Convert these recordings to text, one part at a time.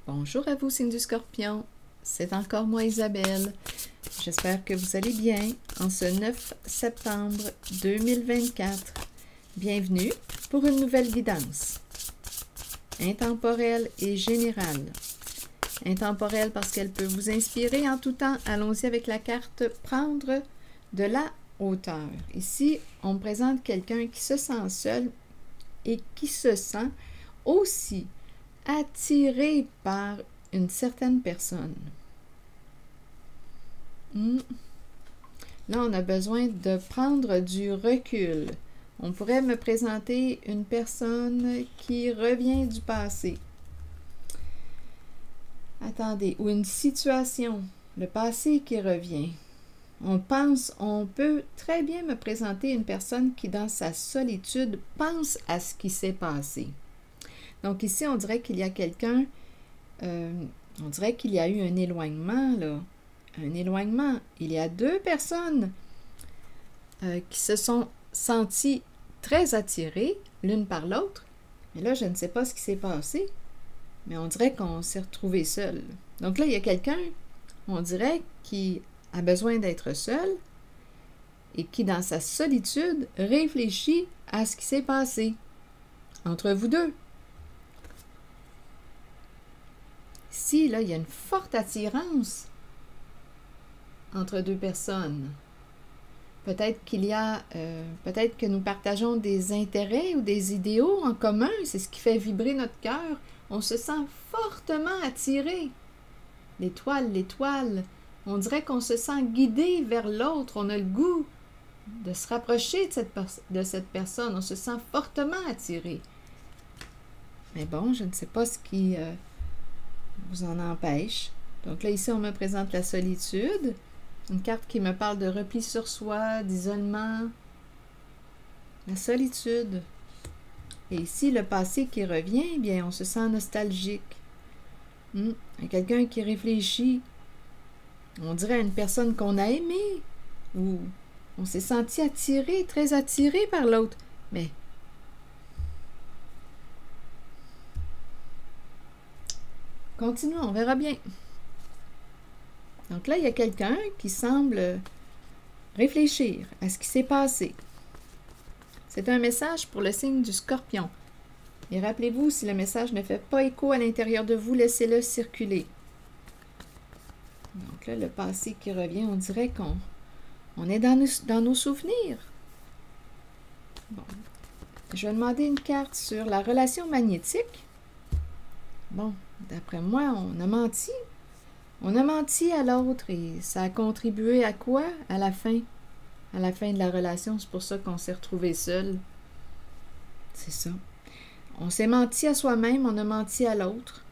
Bonjour à vous, signe du Scorpion. C'est encore moi, Isabelle. J'espère que vous allez bien en ce 9 septembre 2024. Bienvenue pour une nouvelle guidance. Intemporelle et générale. Intemporelle parce qu'elle peut vous inspirer en tout temps. Allons-y avec la carte « Prendre de la hauteur ». Ici, on me présente quelqu'un qui se sent seul et qui se sent aussi attiré par une certaine personne. Là, on a besoin de prendre du recul. On pourrait me présenter une personne qui revient du passé. Attendez, ou une situation, le passé qui revient. On peut très bien me présenter une personne qui, dans sa solitude, pense à ce qui s'est passé. Donc ici, on dirait qu'il y a quelqu'un, on dirait qu'il y a eu un éloignement, là. Un éloignement. Il y a deux personnes qui se sont senties très attirées l'une par l'autre. Mais là, je ne sais pas ce qui s'est passé, mais on dirait qu'on s'est retrouvés seuls. Donc là, il y a quelqu'un, on dirait, qui a besoin d'être seul et qui, dans sa solitude, réfléchit à ce qui s'est passé entre vous deux. Ici, là, il y a une forte attirance entre deux personnes. Peut-être qu'il y a, peut-être que nous partageons des intérêts ou des idéaux en commun. C'est ce qui fait vibrer notre cœur. On se sent fortement attiré. L'étoile. On dirait qu'on se sent guidé vers l'autre. On a le goût de se rapprocher de cette personne. On se sent fortement attiré. Mais bon, je ne sais pas ce qui vous en empêche. Donc là, ici, on me présente la solitude. Une carte qui me parle de repli sur soi, d'isolement. La solitude. Et ici, le passé qui revient, eh bien, on se sent nostalgique. Il y a quelqu'un qui réfléchit. On dirait à une personne qu'on a aimée. Ou on s'est senti attiré, très attiré par l'autre. Mais continuons, on verra bien. Donc là, il y a quelqu'un qui semble réfléchir à ce qui s'est passé. C'est un message pour le signe du Scorpion. Et rappelez-vous, si le message ne fait pas écho à l'intérieur de vous, laissez-le circuler. Donc là, le passé qui revient, on dirait qu'on est dans nos souvenirs. Bon. Je vais demander une carte sur la relation magnétique. Bon, d'après moi, on a menti. On a menti à l'autre et ça a contribué à quoi? À la fin. À la fin de la relation, c'est pour ça qu'on s'est retrouvés seuls. C'est ça. On s'est menti à soi-même, on a menti à l'autre.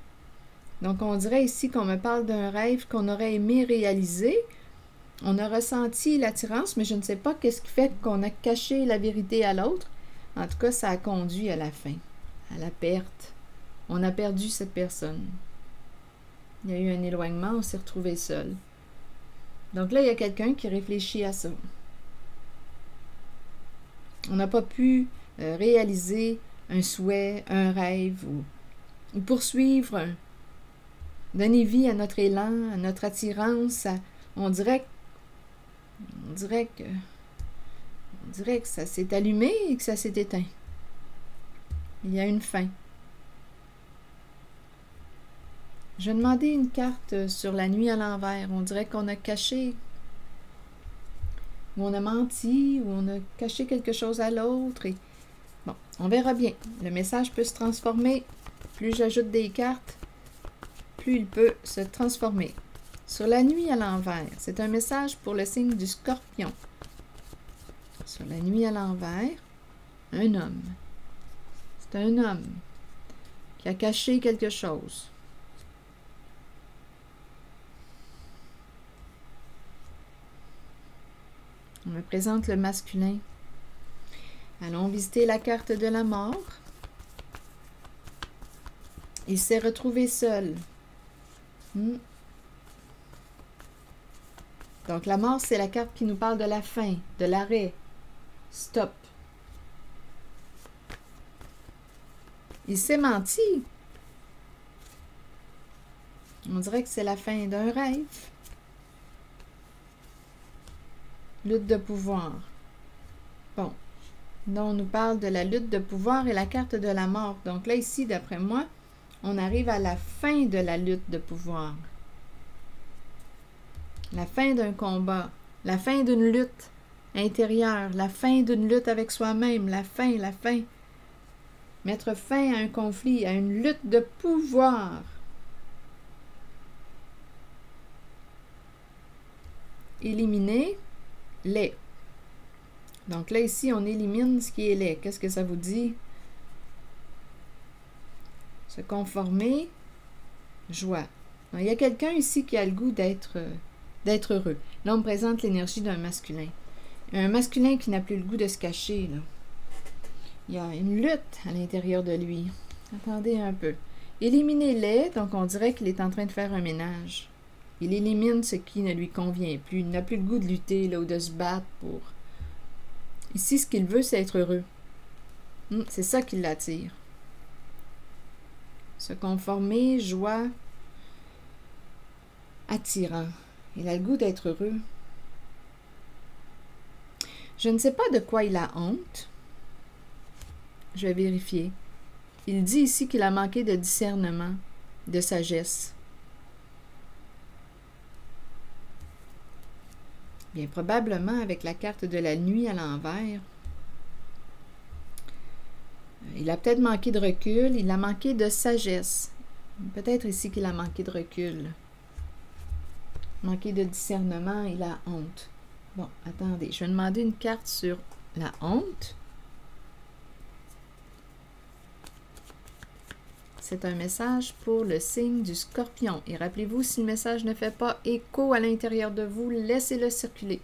Donc, on dirait ici qu'on me parle d'un rêve qu'on aurait aimé réaliser. On a ressenti l'attirance, mais je ne sais pas qu'est-ce qui fait qu'on a caché la vérité à l'autre. En tout cas, ça a conduit à la fin, à la perte. On a perdu cette personne. Il y a eu un éloignement, on s'est retrouvés seuls. Donc là, il y a quelqu'un qui réfléchit à ça. On n'a pas pu réaliser un souhait, un rêve ou poursuivre, donner vie à notre élan, à notre attirance. On dirait que ça s'est allumé et que ça s'est éteint. Il y a une fin. Je vais demander une carte sur la nuit à l'envers. On dirait qu'on a caché, ou on a menti, ou on a caché quelque chose à l'autre. Et bon, on verra bien. Le message peut se transformer. Plus j'ajoute des cartes, plus il peut se transformer. Sur la nuit à l'envers, c'est un message pour le signe du Scorpion. Sur la nuit à l'envers, un homme. C'est un homme qui a caché quelque chose. On me présente le masculin. Allons visiter la carte de la mort. Il s'est retrouvé seul. Donc la mort, c'est la carte qui nous parle de la fin, de l'arrêt. Stop. Il s'est menti. On dirait que c'est la fin d'un rêve. Lutte de pouvoir. Bon. Là, on nous parle de la lutte de pouvoir et la carte de la mort. Donc là, ici, d'après moi, on arrive à la fin de la lutte de pouvoir. La fin d'un combat. La fin d'une lutte intérieure. La fin d'une lutte avec soi-même. La fin, la fin. Mettre fin à un conflit, à une lutte de pouvoir. Éliminer les. Donc là, ici, on élimine ce qui est laid. Qu'est-ce que ça vous dit? Se conformer, joie. Donc, il y a quelqu'un ici qui a le goût d'être heureux. Là, on me présente l'énergie d'un masculin. Un masculin qui n'a plus le goût de se cacher, là. Il y a une lutte à l'intérieur de lui. Attendez un peu. Éliminez-les, donc on dirait qu'il est en train de faire un ménage. Il élimine ce qui ne lui convient plus. Il n'a plus le goût de lutter là, ou de se battre pour... Ici, ce qu'il veut, c'est être heureux. C'est ça qui l'attire. Se conformer, joie, attirant. Il a le goût d'être heureux. Je ne sais pas de quoi il a honte. Je vais vérifier. Il dit ici qu'il a manqué de discernement, de sagesse. Bien, probablement avec la carte de la nuit à l'envers. Il a peut-être manqué de recul, il a manqué de sagesse. Peut-être ici qu'il a manqué de recul. Manqué de discernement, il a honte. Bon, attendez, je vais demander une carte sur la honte. C'est un message pour le signe du Scorpion. Et rappelez-vous, si le message ne fait pas écho à l'intérieur de vous, laissez-le circuler.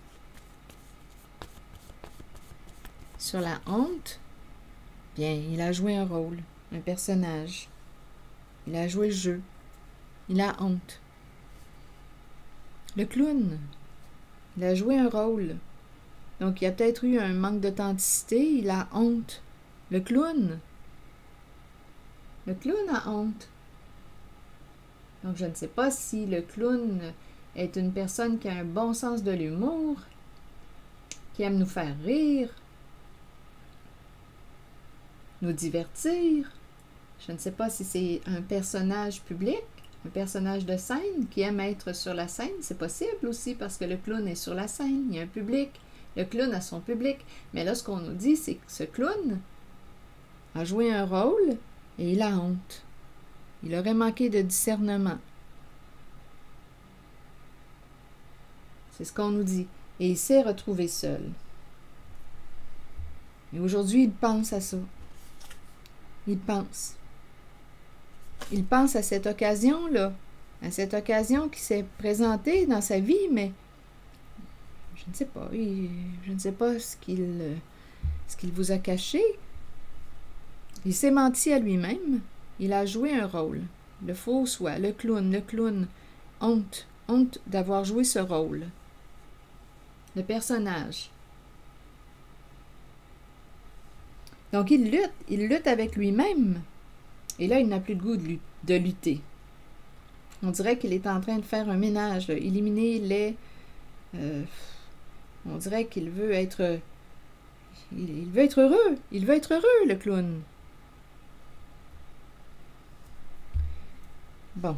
Sur la honte, bien, il a joué un rôle, un personnage. Il a joué le jeu. Il a honte. Le clown, il a joué un rôle. Donc, il a peut-être eu un manque d'authenticité. Il a honte. Le clown a honte. Donc, je ne sais pas si le clown est une personne qui a un bon sens de l'humour, qui aime nous faire rire, nous divertir. Je ne sais pas si c'est un personnage public, un personnage de scène qui aime être sur la scène. C'est possible aussi parce que le clown est sur la scène. Il y a un public. Le clown a son public. Mais là, ce qu'on nous dit, c'est que ce clown a joué un rôle et il a honte. Il aurait manqué de discernement. C'est ce qu'on nous dit. Et il s'est retrouvé seul. Et aujourd'hui, il pense à ça. Il pense. Il pense à cette occasion-là. À cette occasion qui s'est présentée dans sa vie, mais je ne sais pas. Je ne sais pas ce qu'il vous a caché. Il s'est menti à lui-même. Il a joué un rôle. Le faux soi, le clown, honte. Honte d'avoir joué ce rôle. Le personnage. Donc, il lutte avec lui-même. Et là, il n'a plus le goût de lutter. On dirait qu'il est en train de faire un ménage, là, éliminer les... on dirait qu'il veut être... Il veut être heureux. Il veut être heureux, le clown. Bon.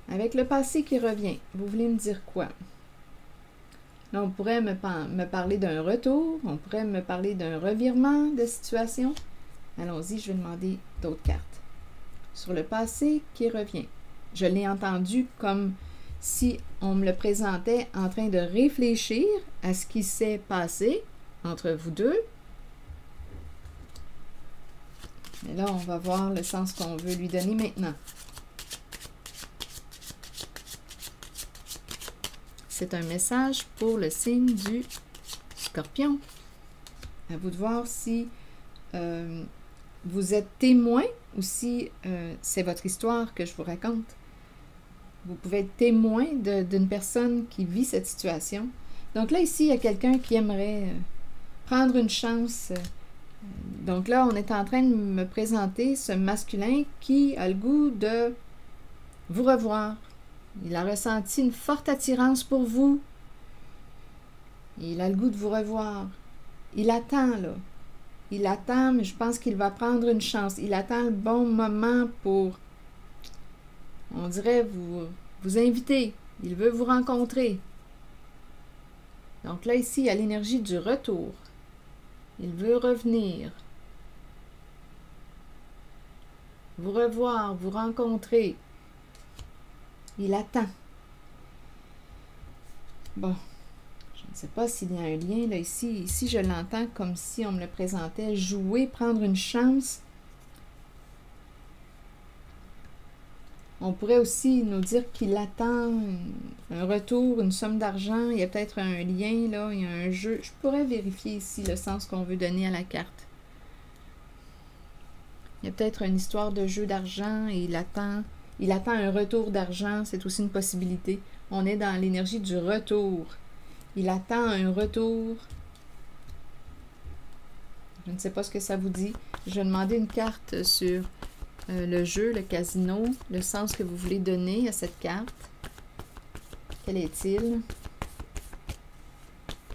Avec le passé qui revient, vous voulez me dire quoi? Là, on pourrait me parler d'un retour. On pourrait me parler d'un revirement de situation. Allons-y, je vais demander d'autres cartes. Sur le passé qui revient. Je l'ai entendu comme si on me le présentait en train de réfléchir à ce qui s'est passé entre vous deux. Mais là, on va voir le sens qu'on veut lui donner maintenant. C'est un message pour le signe du Scorpion. À vous de voir si vous êtes témoin ou si c'est votre histoire que je vous raconte. Vous pouvez être témoin d'une personne qui vit cette situation. Donc là, ici, il y a quelqu'un qui aimerait prendre une chance. Donc là, on est en train de me présenter ce masculin qui a le goût de vous revoir, Il a ressenti une forte attirance pour vous. Il a le goût de vous revoir. Il attend, là. Il attend, mais je pense qu'il va prendre une chance. Il attend le bon moment pour, on dirait, vous inviter. Il veut vous rencontrer. Donc là, ici, il y a l'énergie du retour. Il veut revenir. Vous revoir, vous rencontrer. Il attend. Bon. Je ne sais pas s'il y a un lien là ici. Ici, je l'entends comme si on me le présentait. Jouer, prendre une chance. On pourrait aussi nous dire qu'il attend un retour, une somme d'argent. Il y a peut-être un lien là, il y a un jeu. Je pourrais vérifier ici le sens qu'on veut donner à la carte. Il y a peut-être une histoire de jeu d'argent et il attend un retour d'argent. C'est aussi une possibilité. On est dans l'énergie du retour. Il attend un retour. Je ne sais pas ce que ça vous dit. Je vais demander une carte sur le jeu, le casino, le sens que vous voulez donner à cette carte. Quel est-il?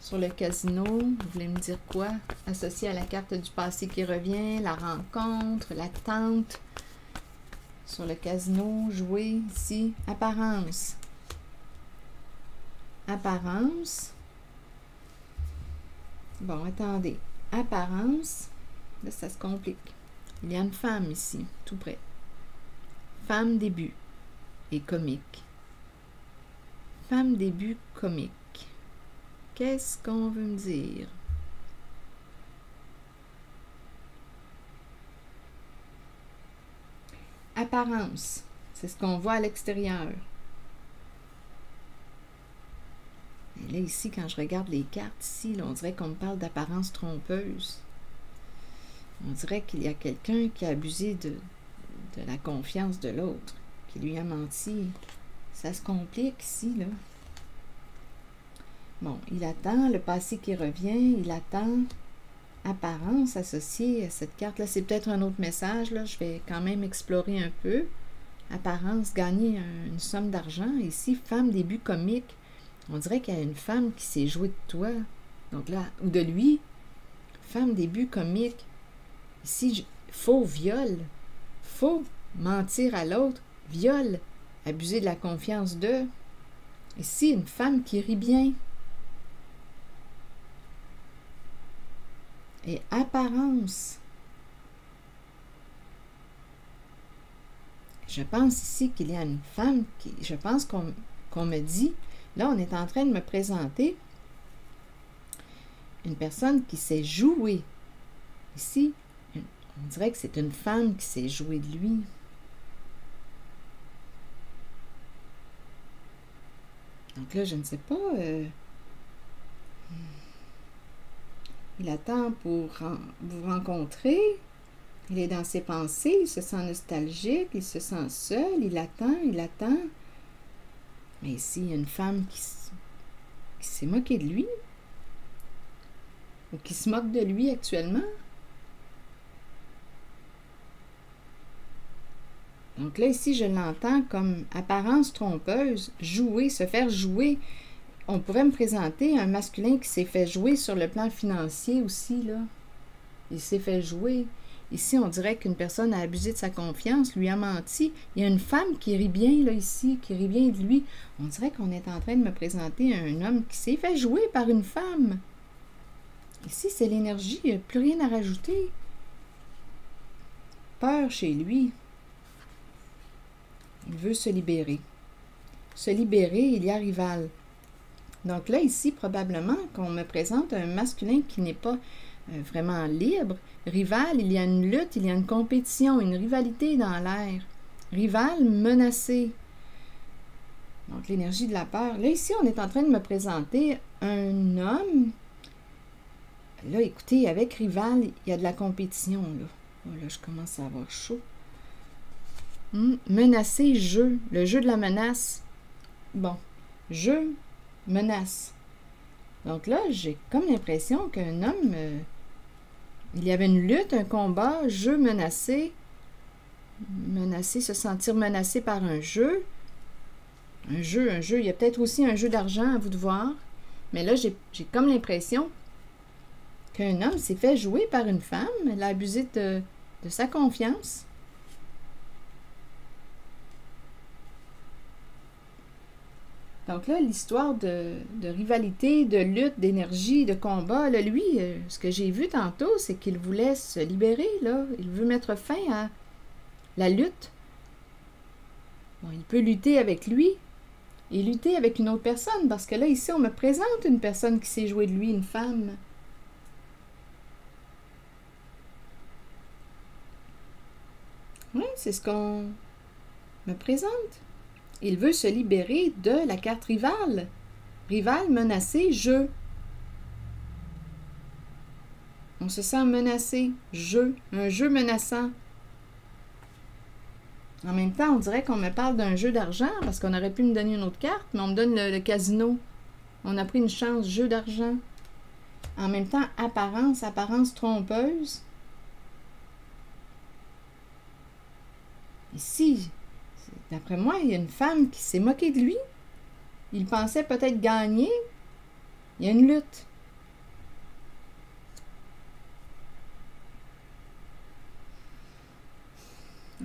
Sur le casino, vous voulez me dire quoi? Associé à la carte du passé qui revient, la rencontre, l'attente. Sur le casino, jouer ici, apparence. Apparence. Bon, attendez. Apparence. Là, ça se complique. Il y a une femme ici, tout près. Femme début et comique. Femme début comique. Qu'est-ce qu'on veut me dire? Apparence. C'est ce qu'on voit à l'extérieur. Et là, ici, quand je regarde les cartes, ici, là, on dirait qu'on me parle d'apparence trompeuse. On dirait qu'il y a quelqu'un qui a abusé de la confiance de l'autre, qui lui a menti. Ça se complique ici, là. Bon, il attend le passé qui revient, il attend apparence associée à cette carte-là. C'est peut-être un autre message, là. Je vais quand même explorer un peu. Apparence, gagner une somme d'argent. Ici, femme début comique. On dirait qu'il y a une femme qui s'est jouée de toi. Donc là, ou de lui. Femme début comique. Ici, faux viol. Faux mentir à l'autre. Viol. Abuser de la confiance d'eux. Ici, une femme qui rit bien. Et apparence. Je pense ici qu'il y a une femme qui... Je pense qu'on me dit... Là, on est en train de me présenter une personne qui s'est jouée. Ici, on dirait que c'est une femme qui s'est jouée de lui. Donc là, je ne sais pas... il attend pour vous rencontrer. Il est dans ses pensées. Il se sent nostalgique. Il se sent seul. Il attend, il attend. Mais ici, il y a une femme qui s'est moquée de lui. Ou qui se moque de lui actuellement. Donc là, ici, je l'entends comme apparence trompeuse. Jouer, se faire jouer. On pourrait me présenter un masculin qui s'est fait jouer sur le plan financier aussi, là. Il s'est fait jouer. Ici, on dirait qu'une personne a abusé de sa confiance, lui a menti. Il y a une femme qui rit bien, là, ici, qui rit bien de lui. On dirait qu'on est en train de me présenter un homme qui s'est fait jouer par une femme. Ici, c'est l'énergie, il n'y a plus rien à rajouter. Peur chez lui. Il veut se libérer. Se libérer, il y a rival. Donc là, ici, probablement qu'on me présente un masculin qui n'est pas vraiment libre. Rival, il y a une lutte, il y a une compétition, une rivalité dans l'air. Rival, menacé. Donc, l'énergie de la peur. Là, ici, on est en train de me présenter un homme. Là, écoutez, avec rival, il y a de la compétition, là. Oh, là, je commence à avoir chaud. Menacé, jeu. Le jeu de la menace. Bon. Jeu, menace. Donc là, j'ai comme l'impression qu'un homme... il y avait une lutte, un combat, jeu menacé. Menacé, se sentir menacé par un jeu. Un jeu. Il y a peut-être aussi un jeu d'argent, à vous de voir. Mais là, j'ai comme l'impression qu'un homme s'est fait jouer par une femme. Elle a abusé de sa confiance. Donc là, l'histoire de rivalité, de lutte, d'énergie, de combat, là, lui, ce que j'ai vu tantôt, c'est qu'il voulait se libérer, là. Il veut mettre fin à la lutte. Bon, il peut lutter avec lui et lutter avec une autre personne, parce que là, ici, on me présente une personne qui s'est jouée de lui, une femme. Oui, c'est ce qu'on me présente. Il veut se libérer de la carte rivale. Rival, menacé, jeu. On se sent menacé, jeu, un jeu menaçant. En même temps, on dirait qu'on me parle d'un jeu d'argent, parce qu'on aurait pu me donner une autre carte, mais on me donne le casino. On a pris une chance, jeu d'argent. En même temps, apparence trompeuse. Ici, d'après moi, il y a une femme qui s'est moquée de lui. Il pensait peut-être gagner. Il y a une lutte.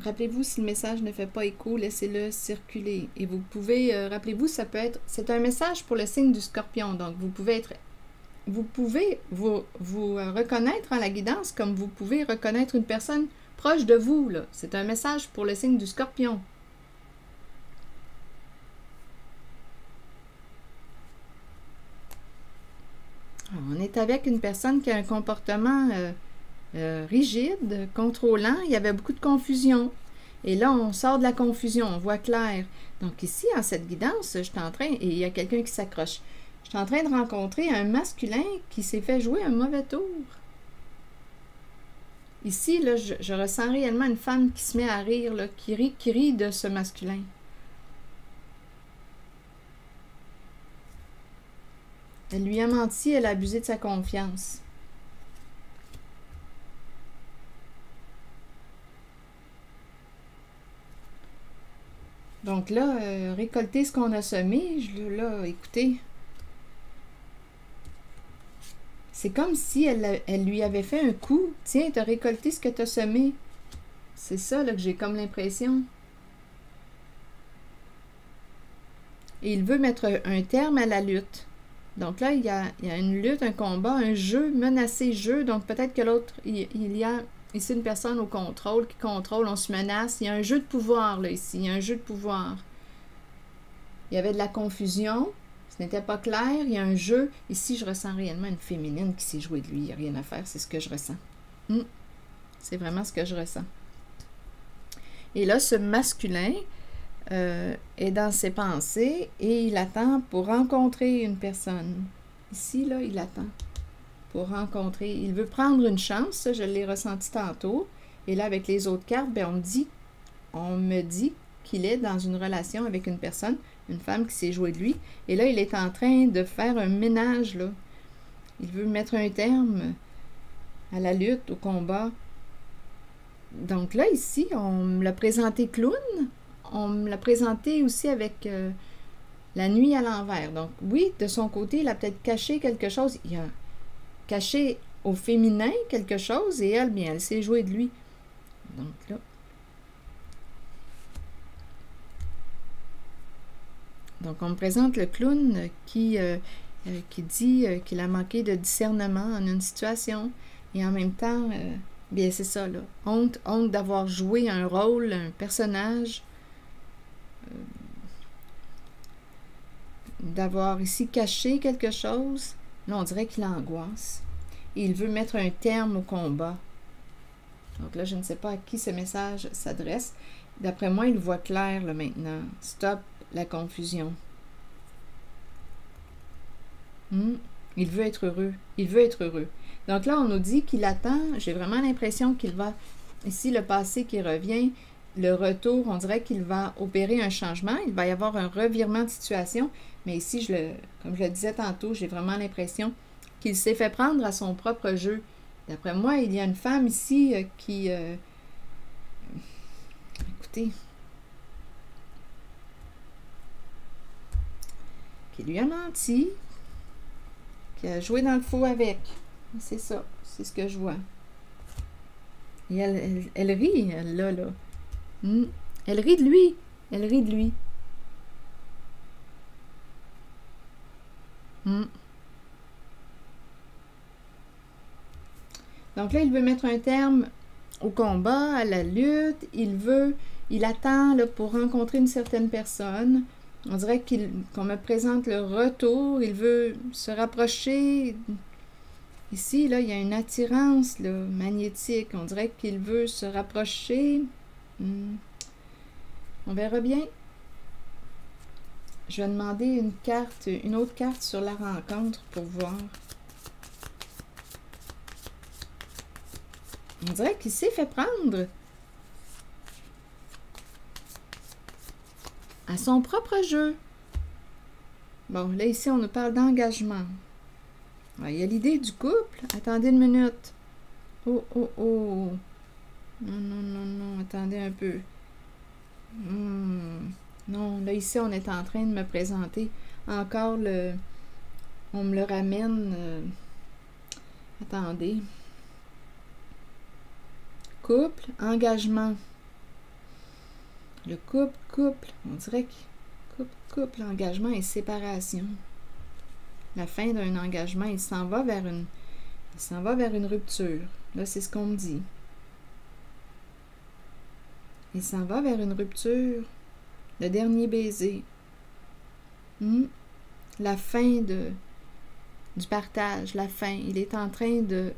Rappelez-vous, si le message ne fait pas écho, laissez-le circuler. Et vous pouvez, rappelez-vous, ça peut être, c'est un message pour le signe du Scorpion. Donc, vous pouvez vous reconnaître en la guidance comme vous pouvez reconnaître une personne proche de vous, là. C'est un message pour le signe du Scorpion. Alors, on est avec une personne qui a un comportement rigide, contrôlant. Il y avait beaucoup de confusion. Et là, on sort de la confusion, on voit clair. Donc ici, en cette guidance, je suis en train, et il y a quelqu'un qui s'accroche. Je suis en train de rencontrer un masculin qui s'est fait jouer un mauvais tour. Ici, là, je ressens réellement une femme qui se met à rire, là, qui rit de ce masculin. Elle lui a menti, elle a abusé de sa confiance. Donc là, récolter ce qu'on a semé, là, écoutez, c'est comme si elle lui avait fait un coup. Tiens, tu as récolté ce que tu as semé. C'est ça là, que j'ai comme l'impression. Et il veut mettre un terme à la lutte. Donc là, il y a une lutte, un combat, un jeu, menacé jeu. Donc peut-être que l'autre, il y a ici une personne au contrôle qui contrôle, on se menace. Il y a un jeu de pouvoir là ici, il y a un jeu de pouvoir. Il y avait de la confusion, ce n'était pas clair, il y a un jeu. Ici, je ressens réellement une féminine qui s'est jouée de lui, il n'y a rien à faire, c'est ce que je ressens. C'est vraiment ce que je ressens. Et là, ce masculin est dans ses pensées et il attend pour rencontrer une personne. Ici, là, il attend pour rencontrer. Il veut prendre une chance, ça, je l'ai ressenti tantôt. Et là, avec les autres cartes, ben, on me dit qu'il est dans une relation avec une personne, une femme qui s'est jouée de lui. Et là, il est en train de faire un ménage, là. Il veut mettre un terme à la lutte, au combat. Donc là, ici, on me l'a présenté clown. On me l'a présenté aussi avec la nuit à l'envers. Donc oui, de son côté, il a peut-être caché quelque chose. Il a caché au féminin quelque chose et elle, bien, elle s'est jouée de lui. Donc là. Donc on me présente le clown qui dit qu'il a manqué de discernement en une situation et en même temps, bien c'est ça, là. Honte d'avoir joué un rôle, un personnage, d'avoir ici caché quelque chose. Là, on dirait qu'il angoisse. Et il veut mettre un terme au combat. Donc là, je ne sais pas à qui ce message s'adresse. D'après moi, il voit clair là, maintenant. Stop la confusion. Il veut être heureux. Il veut être heureux. Donc là, on nous dit qu'il attend. J'ai vraiment l'impression qu'il va... Ici, le passé qui revient, le retour, on dirait qu'il va opérer un changement. Il va y avoir un revirement de situation. Mais ici, comme je le disais tantôt, j'ai vraiment l'impression qu'il s'est fait prendre à son propre jeu. D'après moi, il y a une femme ici qui... écoutez... qui lui a menti, qui a joué dans le faux avec. C'est ça, c'est ce que je vois. Et elle rit, elle, là. Elle rit de lui. Elle rit de lui. Donc là, il veut mettre un terme au combat, à la lutte. Il attend là, pour rencontrer une certaine personne. On dirait qu'on me présente le retour. Il veut se rapprocher. Ici, là, il y a une attirance là, magnétique. On dirait qu'il veut se rapprocher. On verra bien. Je vais demander une autre carte sur la rencontre pour voir. On dirait qu'il s'est fait prendre à son propre jeu. Bon, là, ici, on nous parle d'engagement. Il y a l'idée du couple. Attendez une minute. Oh. Non, attendez un peu. Non, là, ici, on est en train de me présenter encore le... On me le ramène... Attendez. Couple, engagement. Le couple. On dirait que couple, engagement et séparation. La fin d'un engagement, il s'en va vers une rupture. Là, c'est ce qu'on me dit. Il s'en va vers une rupture. Le dernier baiser. La fin du partage. La fin. Il est en train de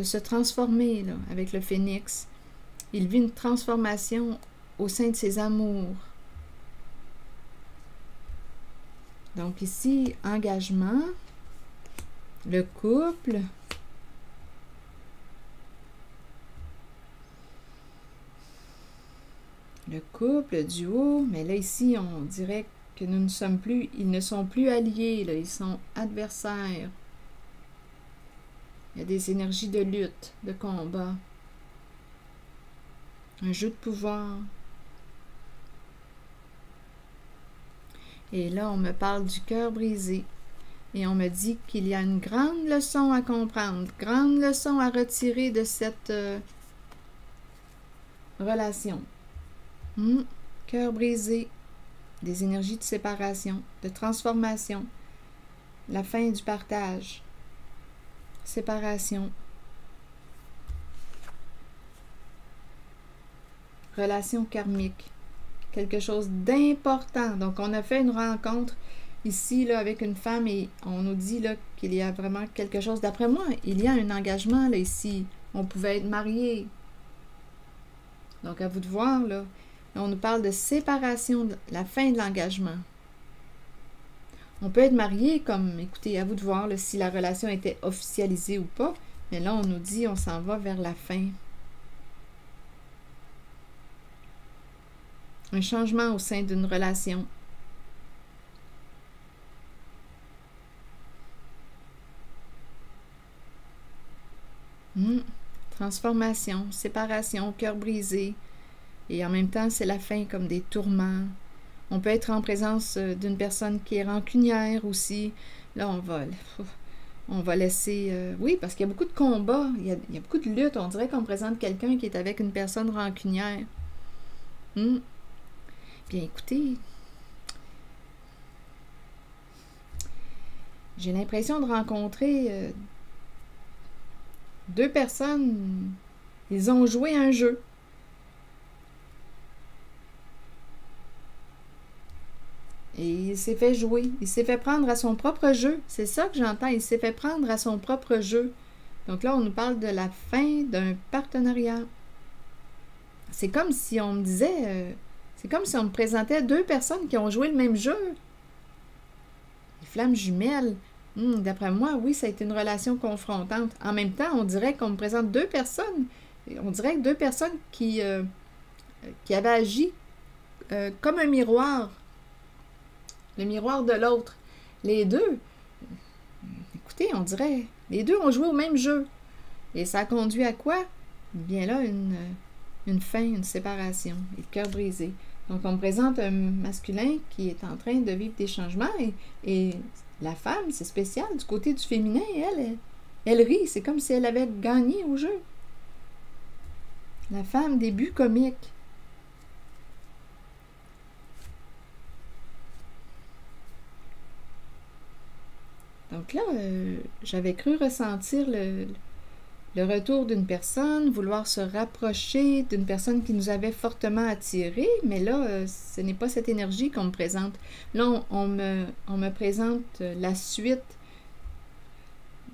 se transformer là, avec le phénix. Il vit une transformation au sein de ses amours. Donc ici, engagement, le couple, le duo, mais là ici, on dirait que ils ne sont plus alliés, là, ils sont adversaires. Il y a des énergies de lutte, de combat, un jeu de pouvoir. Et là, on me parle du cœur brisé. Et on me dit qu'il y a une grande leçon à comprendre, grande leçon à retirer de cette relation. Cœur brisé, des énergies de séparation, de transformation, la fin du partage, séparation, relation karmique. Quelque chose d'important. Donc, on a fait une rencontre ici là, avec une femme et on nous dit là, qu'il y a vraiment quelque chose. D'après moi, il y a un engagement là, ici. On pouvait être mariés. Donc, à vous de voir. Là, on nous parle de séparation, de la fin de l'engagement. On peut être marié comme, écoutez, à vous de voir là, si la relation était officialisée ou pas. Mais là, on nous dit on s'en va vers la fin. Un changement au sein d'une relation. Transformation, séparation, cœur brisé. Et en même temps, c'est la fin comme des tourments. On peut être en présence d'une personne qui est rancunière aussi. Là, on va laisser... oui, parce qu'il y a beaucoup de combats, il y a beaucoup de luttes. On dirait qu'on présente quelqu'un qui est avec une personne rancunière. Bien, écoutez, j'ai l'impression de rencontrer deux personnes. Ils ont joué un jeu. Et il s'est fait jouer. Il s'est fait prendre à son propre jeu. C'est ça que j'entends. Il s'est fait prendre à son propre jeu. Donc là, on nous parle de la fin d'un partenariat. C'est comme si on me disait... c'est comme si on me présentait deux personnes qui ont joué le même jeu. Les flammes jumelles. D'après moi, oui, ça a été une relation confrontante. En même temps, on dirait qu'on me présente deux personnes. On dirait que deux personnes qui avaient agi comme un miroir. Le miroir de l'autre. Les deux, écoutez, on dirait, les deux ont joué au même jeu. Et ça a conduit à quoi? Bien là, une fin, une séparation, et le cœur brisé. Donc, on me présente un masculin qui est en train de vivre des changements et la femme, c'est spécial. Du côté du féminin, elle rit. C'est comme si elle avait gagné au jeu. La femme, début comique. Donc là, j'avais cru ressentir le retour d'une personne, vouloir se rapprocher d'une personne qui nous avait fortement attirés, mais là, ce n'est pas cette énergie qu'on me présente. Là, on me présente la suite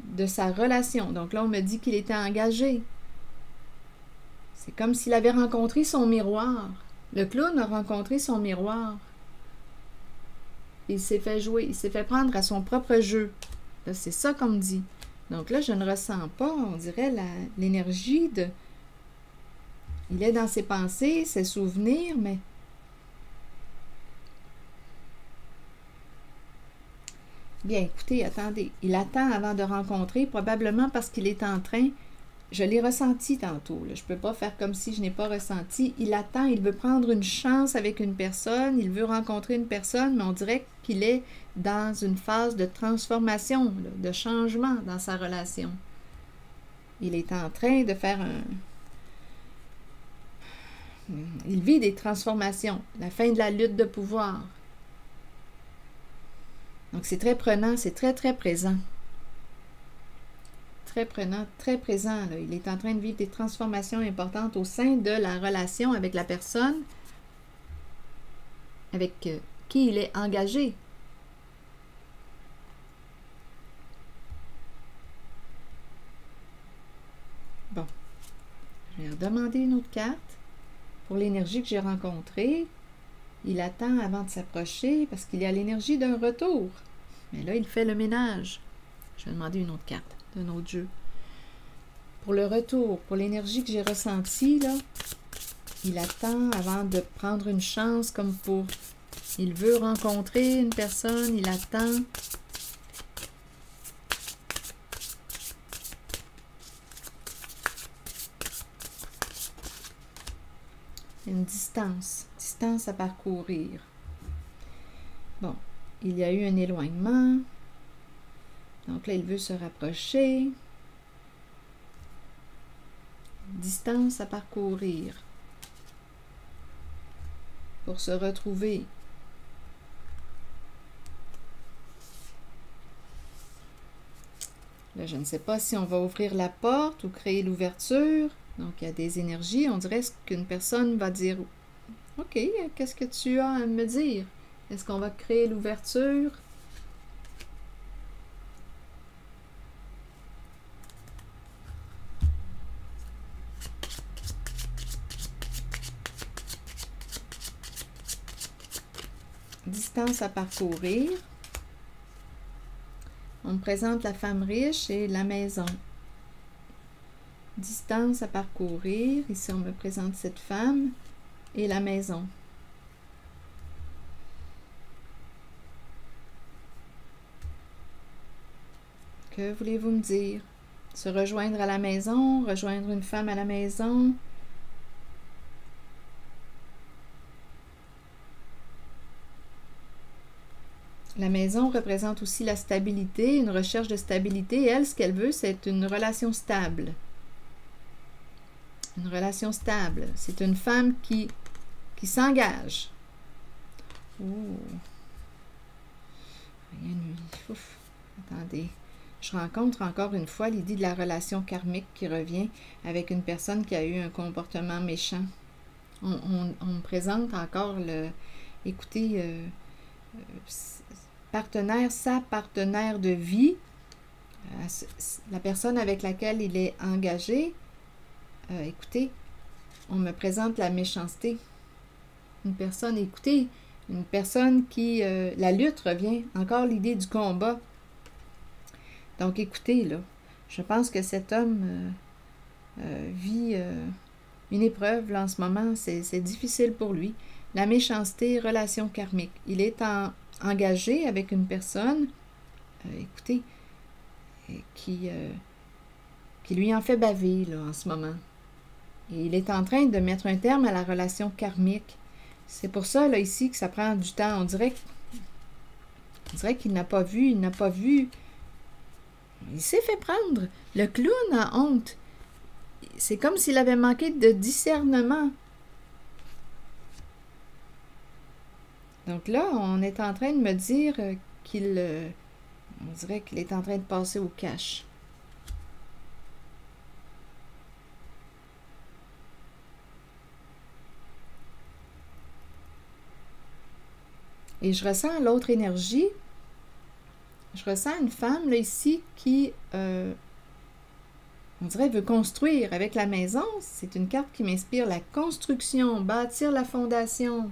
de sa relation. Donc là, on me dit qu'il était engagé. C'est comme s'il avait rencontré son miroir. Le clown a rencontré son miroir. Il s'est fait jouer, il s'est fait prendre à son propre jeu. Là, c'est ça qu'on me dit. Donc là, je ne ressens pas, on dirait, l'énergie de... Il est dans ses pensées, ses souvenirs, mais... Bien, écoutez, attendez. Il attend avant de rencontrer, probablement parce qu'il est en train... Je l'ai ressenti tantôt. Là. Je ne peux pas faire comme si je n'ai pas ressenti. Il attend, il veut prendre une chance avec une personne, il veut rencontrer une personne, mais on dirait qu'il est dans une phase de transformation, là, de changement dans sa relation. Il est en train de faire Il vit des transformations, la fin de la lutte de pouvoir. Donc c'est très prenant, c'est très, très présent. Très prenant, très présent. Là. Il est en train de vivre des transformations importantes au sein de la relation avec la personne avec qui il est engagé. Bon, je vais redemander une autre carte pour l'énergie que j'ai rencontrée. Il attend avant de s'approcher parce qu'il y a l'énergie d'un retour. Mais là, il fait le ménage. Je vais demander une autre carte d'un autre jeu. Pour le retour, pour l'énergie que j'ai ressentie, là, il attend avant de prendre une chance comme pour... Il veut rencontrer une personne, il attend. Une distance à parcourir. Bon, il y a eu un éloignement. Donc là, il veut se rapprocher. Distance à parcourir. Pour se retrouver. Là, je ne sais pas si on va ouvrir la porte ou créer l'ouverture. Donc, il y a des énergies. On dirait qu'une personne va dire « OK, qu'est-ce que tu as à me dire? Est-ce qu'on va créer l'ouverture? » Distance à parcourir. On me présente la femme riche et la maison. Distance à parcourir. Ici, on me présente cette femme et la maison. Que voulez-vous me dire? Se rejoindre à la maison, rejoindre une femme à la maison. La maison représente aussi la stabilité, une recherche de stabilité. Elle, ce qu'elle veut, c'est une relation stable. Une relation stable. C'est une femme qui s'engage. Oh. Rien de... Ouf. Attendez. Je rencontre encore une fois l'idée de la relation karmique qui revient avec une personne qui a eu un comportement méchant. On me présente encore le... Écoutez... sa partenaire de vie, la personne avec laquelle il est engagé, écoutez, on me présente la méchanceté. Une personne, écoutez, une personne qui... la lutte revient, encore l'idée du combat. Donc, écoutez, là, je pense que cet homme vit une épreuve, là, en ce moment, c'est difficile pour lui. La méchanceté, relation karmique. Il est engagé avec une personne, écoutez, qui lui en fait baver là, en ce moment. Et il est en train de mettre un terme à la relation karmique. C'est pour ça, là, ici, que ça prend du temps. On dirait qu'il n'a pas vu, il n'a pas vu. Il s'est fait prendre. Le clown a honte. C'est comme s'il avait manqué de discernement. Donc là, on est en train de me dire qu'il... on dirait qu'il est en train de passer au cash. Et je ressens l'autre énergie. Je ressens une femme, là, ici, qui, on dirait, veut construire avec la maison. C'est une carte qui m'inspire la construction, bâtir la fondation,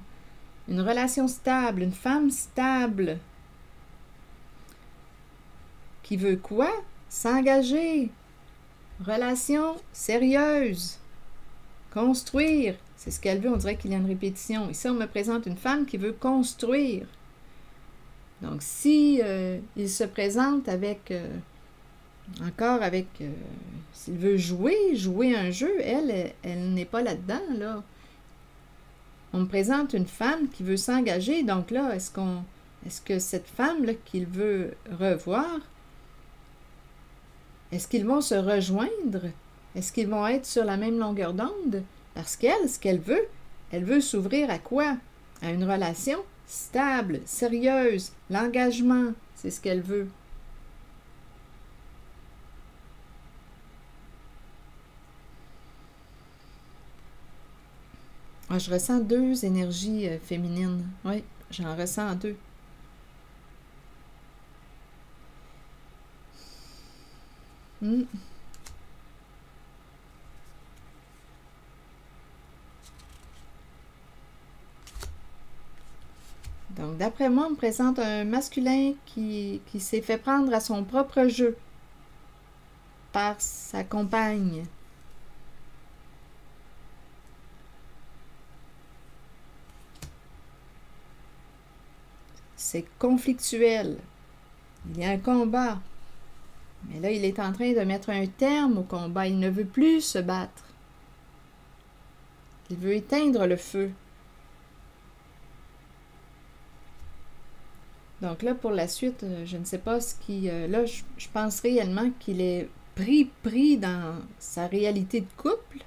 une relation stable, une femme stable. Qui veut quoi? S'engager. Relation sérieuse. Construire. C'est ce qu'elle veut, on dirait qu'il y a une répétition. Ici, on me présente une femme qui veut construire. Donc, si il se présente avec, s'il veut jouer un jeu, elle n'est pas là-dedans, là. On me présente une femme qui veut s'engager, donc là, est-ce que cette femme-là qu'il veut revoir, est-ce qu'ils vont se rejoindre? Est-ce qu'ils vont être sur la même longueur d'onde? Parce qu'elle, ce qu'elle veut s'ouvrir à quoi? À une relation stable, sérieuse, l'engagement, c'est ce qu'elle veut. Ah, je ressens deux énergies féminines. Oui, j'en ressens deux. Donc, d'après moi, on me présente un masculin qui s'est fait prendre à son propre jeu par sa compagne. C'est conflictuel. Il y a un combat. Mais là, il est en train de mettre un terme au combat. Il ne veut plus se battre. Il veut éteindre le feu. Donc là, pour la suite, je ne sais pas ce qui... là, je pense réellement qu'il est pris dans sa réalité de couple.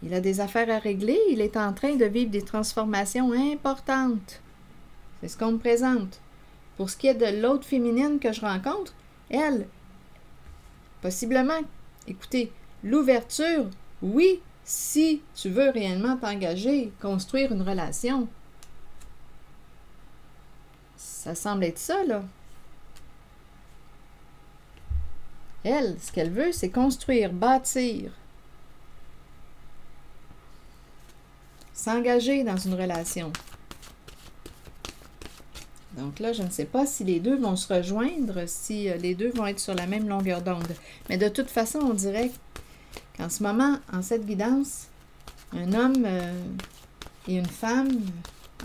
Il a des affaires à régler. Il est en train de vivre des transformations importantes. C'est ce qu'on me présente. Pour ce qui est de l'autre féminine que je rencontre, elle, possiblement, écoutez, l'ouverture, oui, si tu veux réellement t'engager, construire une relation. Ça semble être ça, là. Elle, ce qu'elle veut, c'est construire, bâtir. S'engager dans une relation. Donc là, je ne sais pas si les deux vont se rejoindre, si les deux vont être sur la même longueur d'onde. Mais de toute façon, on dirait qu'en ce moment, en cette guidance, un homme et une femme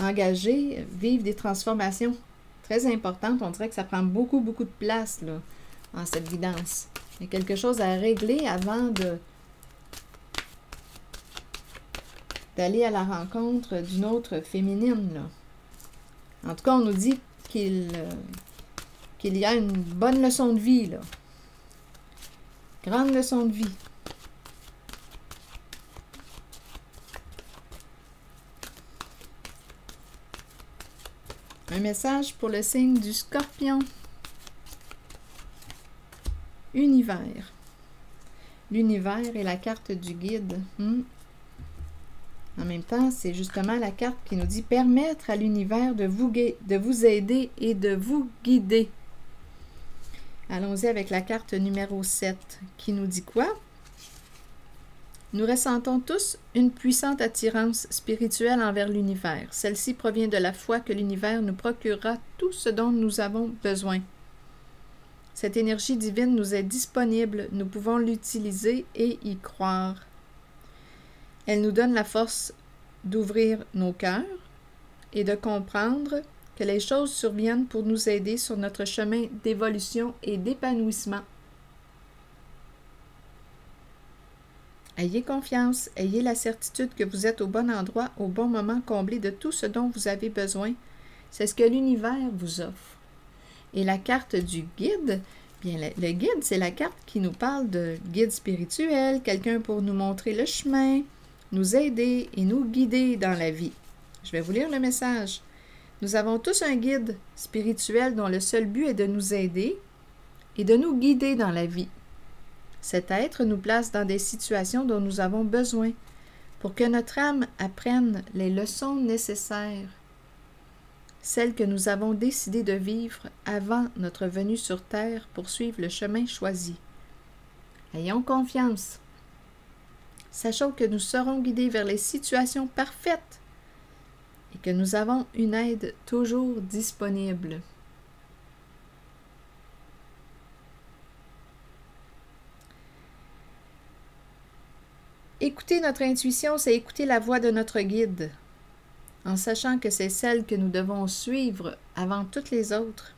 engagés vivent des transformations très importantes. On dirait que ça prend beaucoup, beaucoup de place là, en cette guidance. Il y a quelque chose à régler avant d'aller à la rencontre d'une autre féminine, là. En tout cas, on nous dit qu'il y a une bonne leçon de vie, là. Grande leçon de vie. Un message pour le signe du Scorpion. Univers. L'univers est la carte du guide. En même temps, c'est justement la carte qui nous dit permettre à l'univers de vous aider et de vous guider. Allons-y avec la carte numéro 7 qui nous dit quoi? Nous ressentons tous une puissante attirance spirituelle envers l'univers. Celle-ci provient de la foi que l'univers nous procurera tout ce dont nous avons besoin. Cette énergie divine nous est disponible, nous pouvons l'utiliser et y croire. Elle nous donne la force d'ouvrir nos cœurs et de comprendre que les choses surviennent pour nous aider sur notre chemin d'évolution et d'épanouissement. Ayez confiance, ayez la certitude que vous êtes au bon endroit, au bon moment, comblé de tout ce dont vous avez besoin. C'est ce que l'univers vous offre. Et la carte du guide, bien, le guide, c'est la carte qui nous parle de guide spirituel, quelqu'un pour nous montrer le chemin, nous aider et nous guider dans la vie. Je vais vous lire le message. Nous avons tous un guide spirituel dont le seul but est de nous aider et de nous guider dans la vie. Cet être nous place dans des situations dont nous avons besoin pour que notre âme apprenne les leçons nécessaires, celles que nous avons décidé de vivre avant notre venue sur Terre pour suivre le chemin choisi. Ayons confiance. Sachons que nous serons guidés vers les situations parfaites et que nous avons une aide toujours disponible. Écouter notre intuition, c'est écouter la voix de notre guide, en sachant que c'est celle que nous devons suivre avant toutes les autres.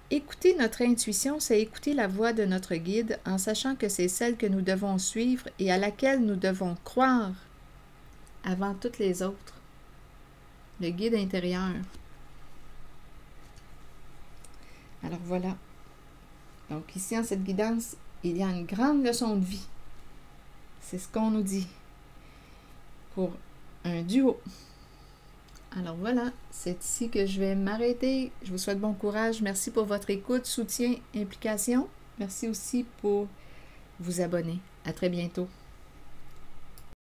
Écouter notre intuition, c'est écouter la voix de notre guide, en sachant que c'est celle que nous devons suivre et à laquelle nous devons croire avant toutes les autres. Le guide intérieur. Alors voilà. Donc ici, en cette guidance, il y a une grande leçon de vie. C'est ce qu'on nous dit pour un duo. Alors voilà, c'est ici que je vais m'arrêter. Je vous souhaite bon courage. Merci pour votre écoute, soutien, implication. Merci aussi pour vous abonner. À très bientôt.